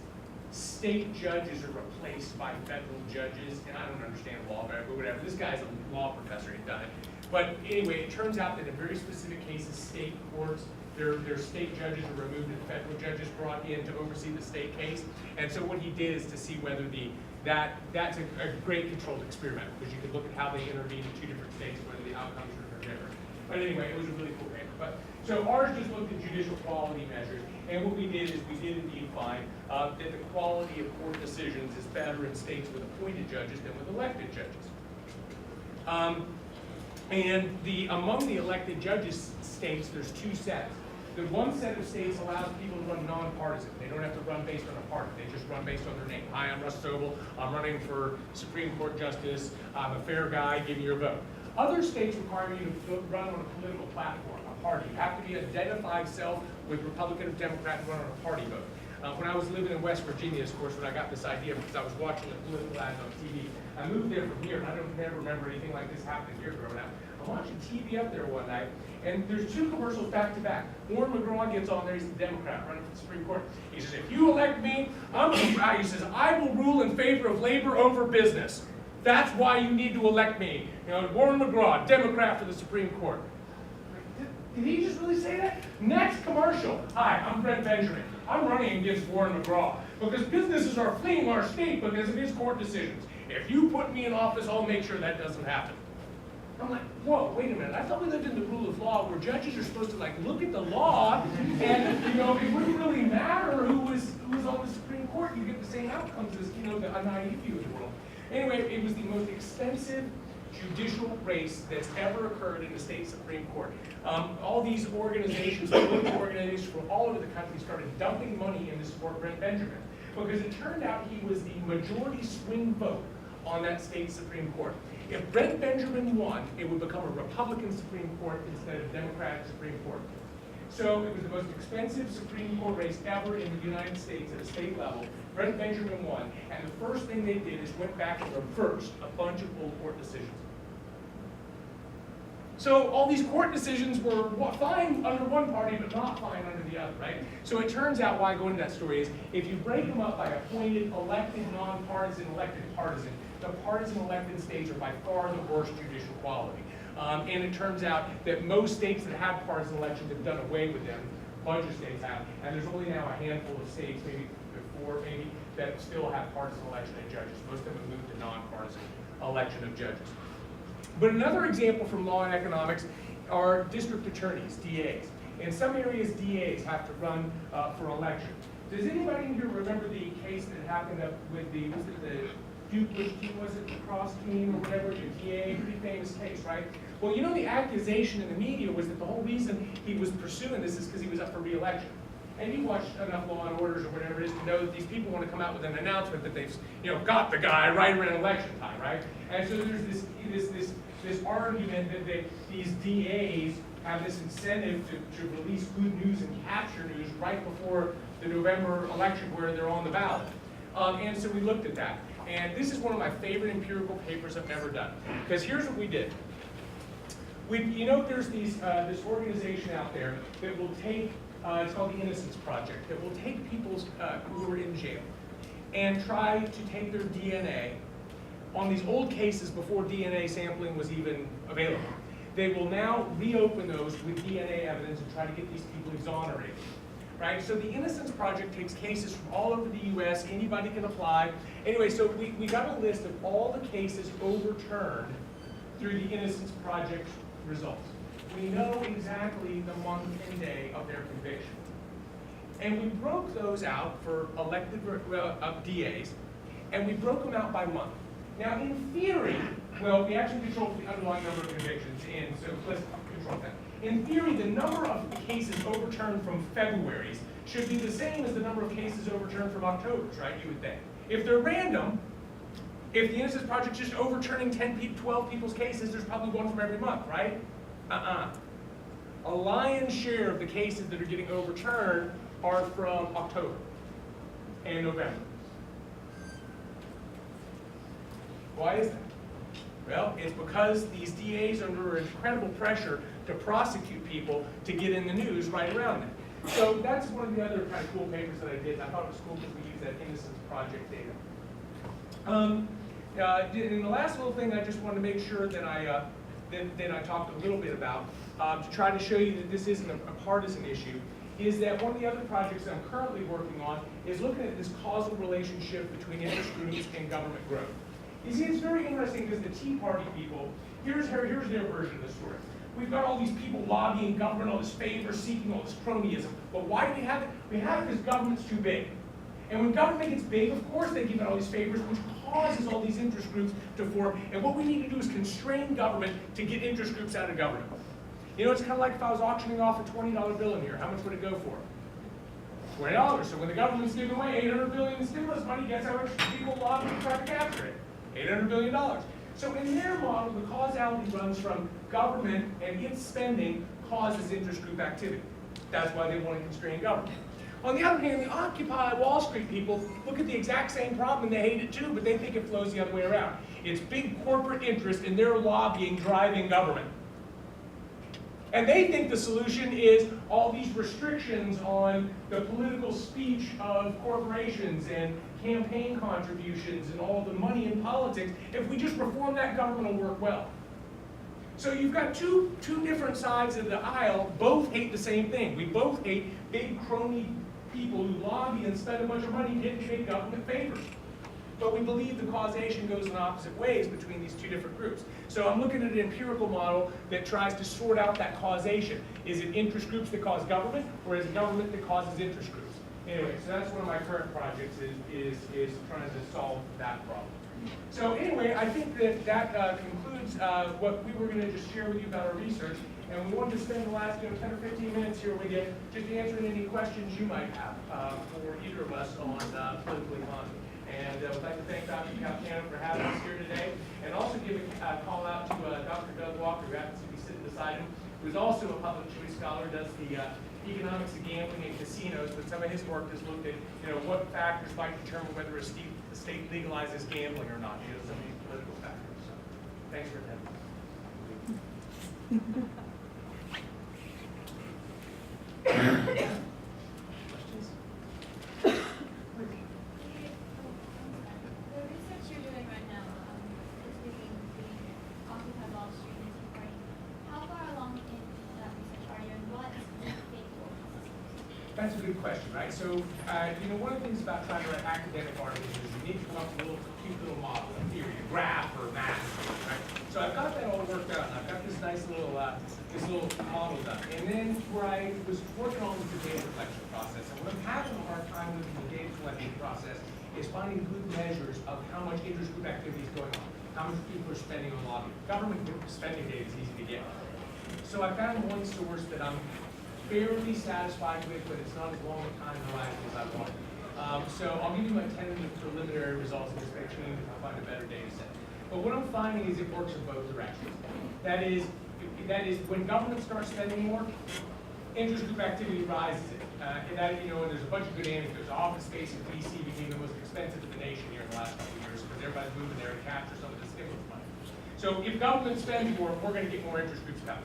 B: state judges are replaced by federal judges, and I don't understand law, but whatever. This guy's a law professor, he'd done it. But anyway, it turns out that in very specific cases, state courts, their state judges are removed and federal judges brought in to oversee the state case. And so what he did is to see whether that's a great controlled experiment, because you could look at how they intervene in two different states, whether the outcomes are different. But anyway, it was a really cool paper. But so ours just looked at judicial quality measures, and what we did is we did indeed find that the quality of court decisions is better in states with appointed judges than with elected judges. And among the elected judges states, there's two sets. The one set of states allows people to run nonpartisan. They don't have to run based on a party. They just run based on their name. Hi, I'm Russ Sobel. I'm running for Supreme Court Justice. I'm a fair guy. Give me your vote. Other states require you to run on a political platform, a party. You have to be identified self with Republican or Democrat and run on a party vote. When I was living in West Virginia, of course, when I got this idea, because I was watching the political ads on TV, I moved there from here, and I don't never remember anything like this happening here growing up. I'm watching TV up there one night, and there's two commercials back to back. Warren McGraw gets on there, he's the Democrat running for the Supreme Court. He says, if you elect me, he says, I will rule in favor of labor over business. That's why you need to elect me. You know, Warren McGraw, Democrat for the Supreme Court. Did he just really say that? Next commercial. Hi, I'm Brent Benjamin. I'm running against Warren McGraw because businesses are fleeing our state because of his court decisions. If you put me in office, I'll make sure that doesn't happen. I'm like, whoa, wait a minute. I thought we lived in the rule of law where judges are supposed to look at the law and it wouldn't really matter who was on the Supreme Court. You get the same outcomes as a naive view of the world. Anyway, it was the most expensive judicial race that's ever occurred in the state Supreme Court. All these organizations, political organizations from all over the country started dumping money in to support Brent Benjamin because it turned out he was the majority swing vote on that state Supreme Court. If Brent Benjamin won, it would become a Republican Supreme Court instead of a Democratic Supreme Court. So it was the most expensive Supreme Court race ever in the United States at a state level. Brent Benjamin won, and the first thing they did is went back and reversed a bunch of old court decisions. So all these court decisions were fine under one party, but not fine under the other, right? So it turns out why I go into that story is, if you break them up by appointed, elected, nonpartisan, elected, partisan, the partisan elected states are by far the worst judicial quality. And it turns out that most states that have partisan elections have done away with them. A bunch of states have, and there's only now a handful of states, maybe four, that still have partisan election of judges. Most of them have moved to nonpartisan election of judges. But another example from law and economics are district attorneys, DAs. In some areas, DAs have to run for election. Does anybody here remember the case that happened up with the, was it the Duke, which team was it, the cross team or whatever, the DA, pretty famous case, right? Well, you know, the accusation in the media was that the whole reason he was pursuing this is because he was up for re-election. And you watch enough Law and Orders or whatever it is to know that these people want to come out with an announcement that they've, you know, got the guy right around election time, right? And so there's this argument that these DAs have this incentive to release good news and capture news right before the November election where they're on the ballot. And so we looked at that. And this is one of my favorite empirical papers I've ever done. Because here's what we did. You know, there's this organization out there that will take, it's called the Innocence Project, that will take people who are in jail and try to take their DNA on these old cases before DNA sampling was even available. They will now reopen those with DNA evidence and try to get these people exonerated. Right? So the Innocence Project takes cases from all over the US, anybody can apply. Anyway, so we got a list of all the cases overturned through the Innocence Project results. We know exactly the month and day of their conviction. And we broke those out for elected DAs, and we broke them out by month. Now, in theory, well, we actually controlled the underlying number of convictions, and so let's control that. In theory, the number of cases overturned from February's should be the same as the number of cases overturned from October's, right, you would think. If they're random, if the Innocence Project's just overturning 12 people's cases, there's probably one from every month, right? A lion's share of the cases that are getting overturned are from October and November. Why is that? Well, it's because these DAs are under incredible pressure to prosecute people to get in the news right around that. So that's one of the other kind of cool papers that I did. I thought it was cool because we used that Innocence Project data. In the last little thing, I just wanted to make sure that I talked a little bit about, to try to show you that this isn't a partisan issue, is that one of the other projects that I'm currently working on is looking at this causal relationship between interest groups and government growth. You see, it's very interesting because the Tea Party people, here's their version of the story. We've got all these people lobbying government, all this favor seeking, all this cronyism. But why do we have it? We have it because government's too big. And when government gets big, of course they give it all these favors, which causes all these interest groups to form. And what we need to do is constrain government to get interest groups out of government. You know, it's kind of like if I was auctioning off a $20 bill in here, how much would it go for? $20. So when the government's giving away $800 billion in stimulus money, guess how much people lobby to try to capture it? $800 billion. So in their model, the causality runs from government and its spending causes interest group activity. That's why they want to constrain government. On the other hand, the Occupy Wall Street people look at the exact same problem and they hate it too, but they think it flows the other way around. It's big corporate interest and their lobbying driving government. And they think the solution is all these restrictions on the political speech of corporations and campaign contributions and all the money in politics. If we just reform that, government will work well. So you've got two different sides of the aisle, both hate the same thing. We both hate big crony people who lobby and spend a bunch of money getting big government favors. But we believe the causation goes in opposite ways between these two different groups. So I'm looking at an empirical model that tries to sort out that causation. Is it interest groups that cause government, or is it government that causes interest groups? Anyway, so that's one of my current projects is trying to solve that problem. So anyway, I think that concludes what we were going to just share with you about our research. And we wanted to spend the last 10 or 15 minutes here with you just answering any questions you might have for either of us on political economy. And I would like to thank Dr. Calcano for having us here today, and also give a call out to Dr. Doug Walker, who happens to be sitting beside him, who's also a public choice scholar, does the economics of gambling and casinos, but some of his work has looked at what factors might determine whether a state legalizes gambling or not, some of these political factors. So, thanks for attending. that's a good question, right? So, one of the things about trying to write academic articles is you need to come up with a little cute little model, a theory, a graph, or a math, right? So I've got that all worked out, and I've got this nice little model done. And then where I was working on with the data collection process, and what I'm having a hard time with in the data collection process is finding good measures of how much interest group activity is going on, how much people are spending on lobbying. Government spending data is easy to get. So I found one source that I'm fairly satisfied with, but it's not as long a time horizon as I want. So I'll give you my tentative preliminary results and expect change if I find a better data set. But what I'm finding is it works in both directions. That is when government starts spending more, interest group activity rises it. And there's a bunch of good anecdotes. Office space in DC became the most expensive in the nation here in the last couple of years because everybody's moving there to capture some of the stimulus money. So if government spends more, we're going to get more interest groups coming.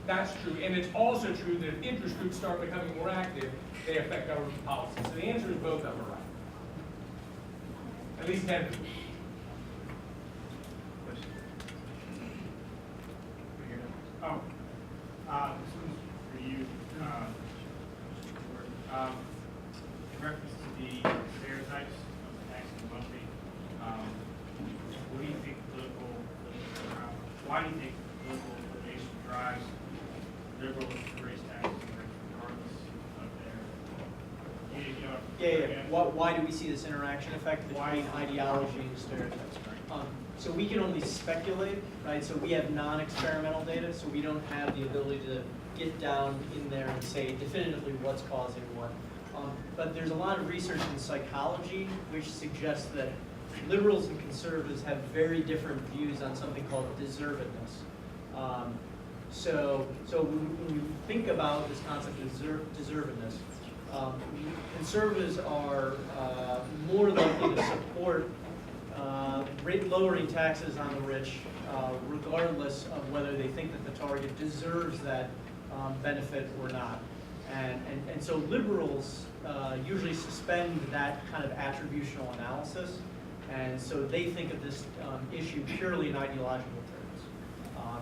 B: That's true, and it's also true that if interest groups start becoming more active, they affect government policy. So the answer is both of them are right. At least 10 of them.
C: Oh, this one's for you. In reference to the stereotypes of the tax and wealthy, what do you think why do you think political affiliation drives liberals to raise taxes regardless of their
A: Why do we see this interaction effect between ideology and stereotypes? So we can only speculate, right? So we have non-experimental data, so we don't have the ability to get down in there and say definitively what's causing what. But there's a lot of research in psychology which suggests that liberals and conservatives have very different views on something called deservedness. So when you think about this concept of deservedness, conservatives are more likely to support lowering taxes on the rich, regardless of whether they think that the target deserves that benefit or not. And so liberals usually suspend that kind of attributional analysis, and so they think of this issue purely in ideological terms.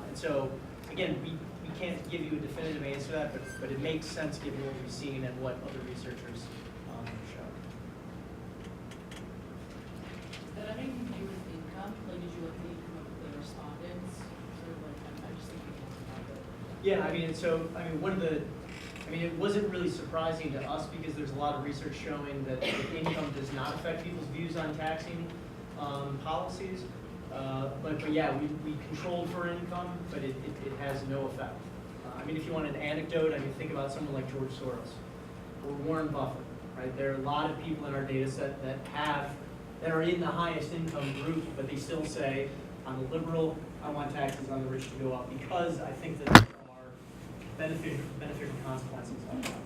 A: And so, again, we can't give you a definitive answer to that, but it makes sense given what we've seen and what other researchers have shown.
D: Did that anything to do with income? Like, did you look at the income of the respondents? Sort of like, I'm just thinking about it.
A: Yeah, it wasn't really surprising to us because there's a lot of research showing that income does not affect people's views on taxing policies. But yeah, we controlled for income, but it has no effect. If you want an anecdote, think about someone like George Soros or Warren Buffett, right? There are a lot of people in our data set that are in the highest income group, but they still say, I'm a liberal, I want taxes on the rich to go up because I think that there are beneficial consequences of that.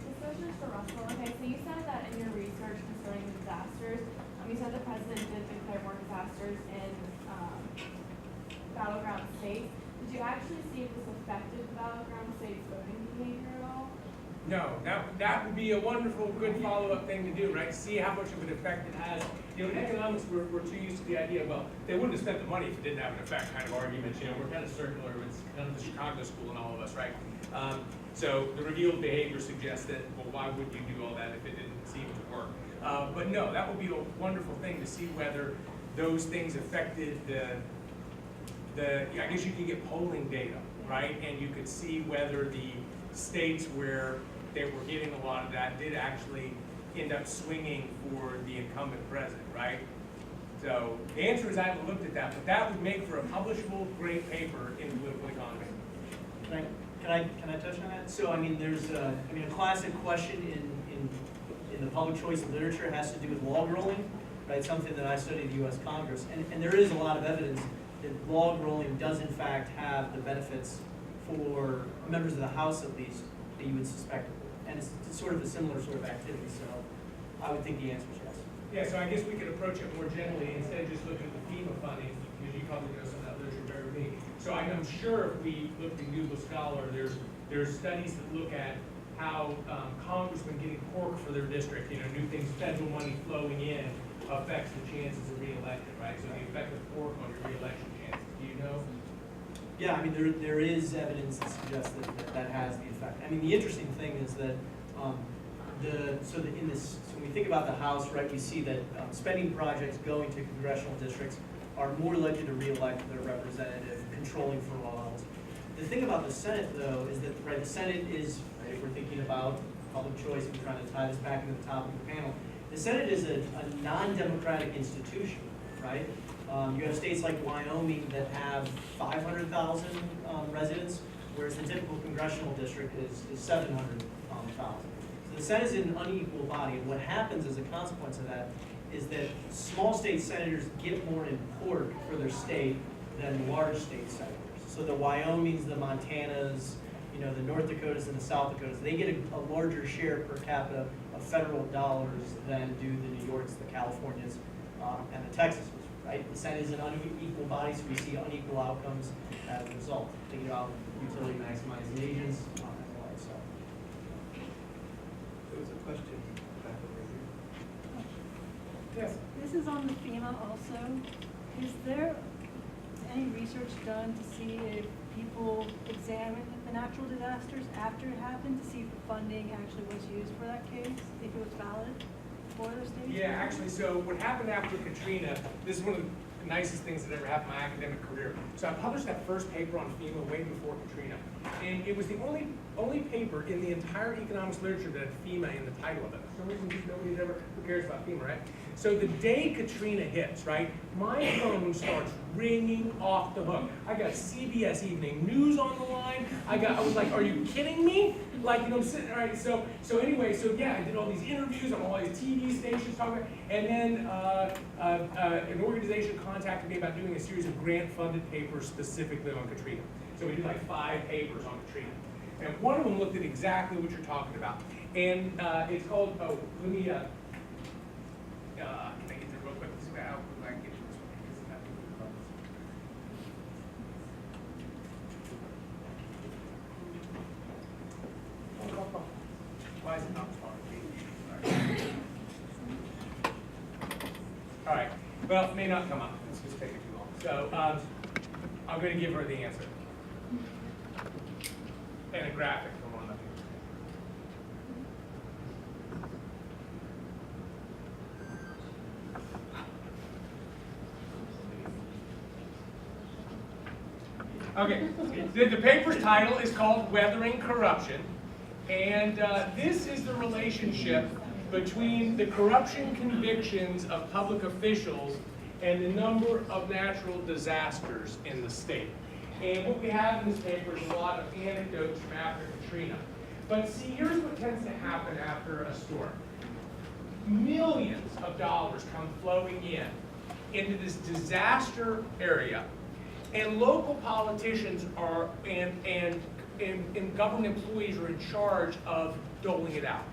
E: This question is for Russell. Okay, so you said that in your research concerning the disasters, you said the president did declare more disasters in battleground states. Did you actually see if this affected the battleground states' voting behavior at all?
B: No, that would be a wonderful, good follow-up thing to do, right? See how much of an effect it has. In economics, we're too used to the idea, well, they wouldn't have spent the money if it didn't have an effect kind of arguments. We're kind of circular. It's kind of the Chicago school in all of us, right? So the revealed behavior suggests that, well, why would you do all that if it didn't seem to work? But no, that would be a wonderful thing to see whether those things affected I guess you could get polling data, right? And you could see whether the states where they were getting a lot of that did actually end up swinging for the incumbent president, right? So the answer is I haven't looked at that, but that would make for a publishable great paper in political economy.
A: Can I touch on that? So there's a classic question in the public choice literature has to do with log rolling, right? Something that I studied in the U.S. Congress, and there is a lot of evidence that log rolling does in fact have the benefits for members of the House at least that you would suspect it would. And it's sort of a similar sort of activity, so I would think the answer is yes.
B: Yeah, so I guess we could approach it more generally instead of just looking at the FEMA funding, because you probably know some of that literature better than me. So I'm sure if we looked in Google Scholar, there's studies that look at how congressmen getting pork for their district, new things, federal money flowing in, affects the chances of re-election, right? So the effect of pork on your re-election chances. Do you know?
A: Yeah, I mean, there is evidence that suggests that has the effect. I mean, the interesting thing is that when we think about the House, right, we see that spending projects going to congressional districts are more likely to reelect their representative, controlling for all else. The thing about the Senate, though, is that, right, the Senate is, right, if we're thinking about public choice, and we're trying to tie this back into the top of the panel, the Senate is a non-democratic institution, right? You have states like Wyoming that have 500,000 residents, whereas the typical congressional district is 700,000. So the Senate is an unequal body, and what happens as a consequence of that is that small state senators get more in port for their state than large state senators. So the Wyomings, the Montanas, you know, the North Dakotas and the South Dakotas, they get a larger share per capita of federal dollars than do the New Yorks, the Californias, and the Texases, right? The Senate is an unequal body, so we see unequal outcomes as a result. Thinking about utility maximizing agents and the like, so.
F: There was a question back over here.
B: Yes.
G: This is on the FEMA also. Is there any research done to see if people examine the natural disasters after it happened to see if funding actually was used for that case, if it was valid for those states?
B: Yeah, actually, so what happened after Katrina, this is one of the nicest things that ever happened in my academic career. So I published that first paper on FEMA way before Katrina. And it was the only paper in the entire economics literature that had FEMA in the title of it. For some reason, just nobody's ever, who cares about FEMA, right? So the day Katrina hits, right, my phone starts ringing off the hook. I got CBS Evening News on the line. I was like, are you kidding me? Like, you know, I'm sitting, all right, so anyway, so yeah, I did all these interviews on all these TV stations talking, and then an organization contacted me about doing a series of grant-funded papers specifically on Katrina. So we did like 5 papers on Katrina. And one of them looked at exactly what you're talking about. And it's called, oh, let me, can I get there real quick? Let's see how I can get to this one. Because I think we're close. Why is it not starting? All right. Well, it may not come up. It's just taking too long. So I'm going to give her the answer. And a graphic for one of them. Okay, the paper's title is called Weathering Corruption, and this is the relationship between the corruption convictions of public officials and the number of natural disasters in the state. And what we have in this paper is a lot of anecdotes from after Katrina. But see, here's what tends to happen after a storm. Millions of dollars come flowing into this disaster area. And local politicians are, and government employees are in charge of doling it out.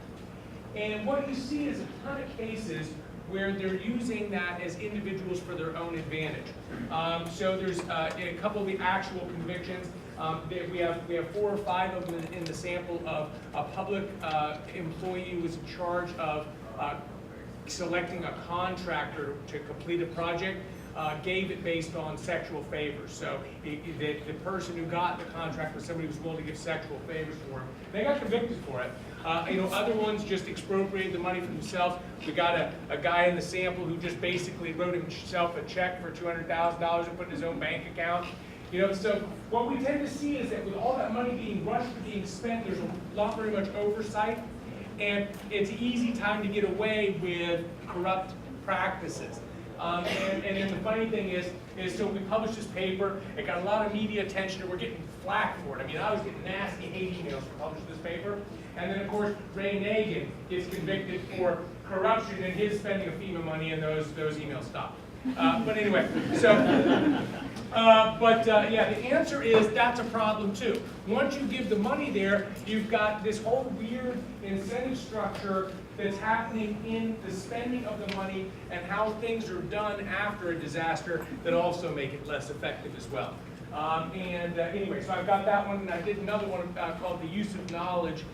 B: And what you see is a ton of cases where they're using that as individuals for their own advantage. So there's a couple of the actual convictions. We have 4 or 5 of them in the sample of a public employee who was in charge of selecting a contractor to complete a project. Gave it based on sexual favors. So the person who got the contract was somebody who was willing to give sexual favors for him. They got convicted for it. Other ones just expropriated the money for themselves. We got a guy in the sample who just basically wrote himself a check for $200,000 and put it in his own bank account. So what we tend to see is that with all that money being rushed to being spent, there's not very much oversight, and it's an easy time to get away with corrupt practices. And then the funny thing is so we published this paper, it got a lot of media attention, and we're getting flack for it. I mean, I was getting nasty hate emails for publishing this paper. And then, of course, Ray Nagin gets convicted for corruption and his spending of FEMA money, and those emails stopped. But anyway, so, yeah, the answer is that's a problem too. Once you give the money there, you've got this whole weird incentive structure that's happening in the spending of the money and how things are done after a disaster that also make it less effective as well. Anyway, so I've got that one, and I did another one called The Use of Knowledge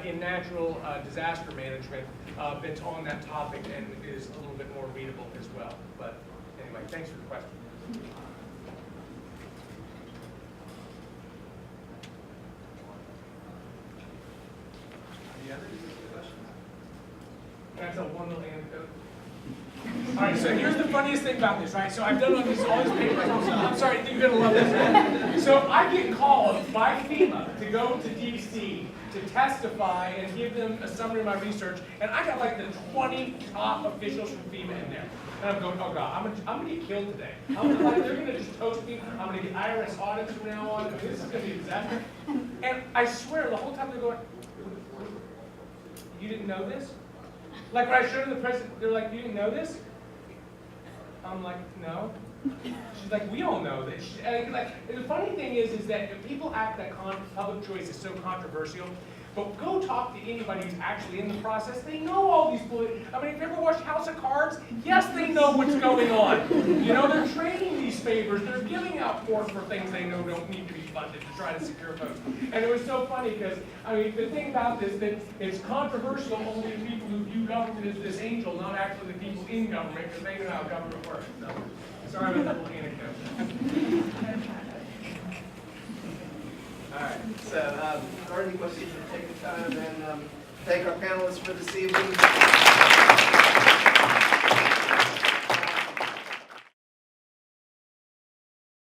B: in Natural Disaster Management that's on that topic and is a little bit more readable as well. But anyway, thanks for the question. together? Can I tell one little anecdote? All right, so here's the funniest thing about this, right? So I've done all these papers. I'm sorry, you're gonna love this. So I get called by FEMA to go to DC to testify and give them a summary of my research, and I got like the 20 top officials from FEMA in there. And I'm going, oh God, I'm gonna get killed today. They're gonna just toast me. I'm gonna get IRS audits from now on. I mean, this is gonna be a disaster. And I swear, the whole time they're going, you didn't know this? Like when I showed them the president, they're like, you didn't know this? I'm like, no. She's like, we all know this. And the funny thing is that if people act that public choice is so controversial, but go talk to anybody who's actually in the process. They know all these I mean, if you ever watched House of Cards, yes, they know what's going on. You know, they're trading these favors. They're giving out pork for things they know don't need to be funded to try to secure votes. And it was so funny because, I mean, the thing about this, that it's controversial only to people who view government as this angel, not actually the people in government, because they know how government works. So, sorry about that little anecdote.
F: All right, so, if there are any questions, we'll take the time and thank our panelists for this evening.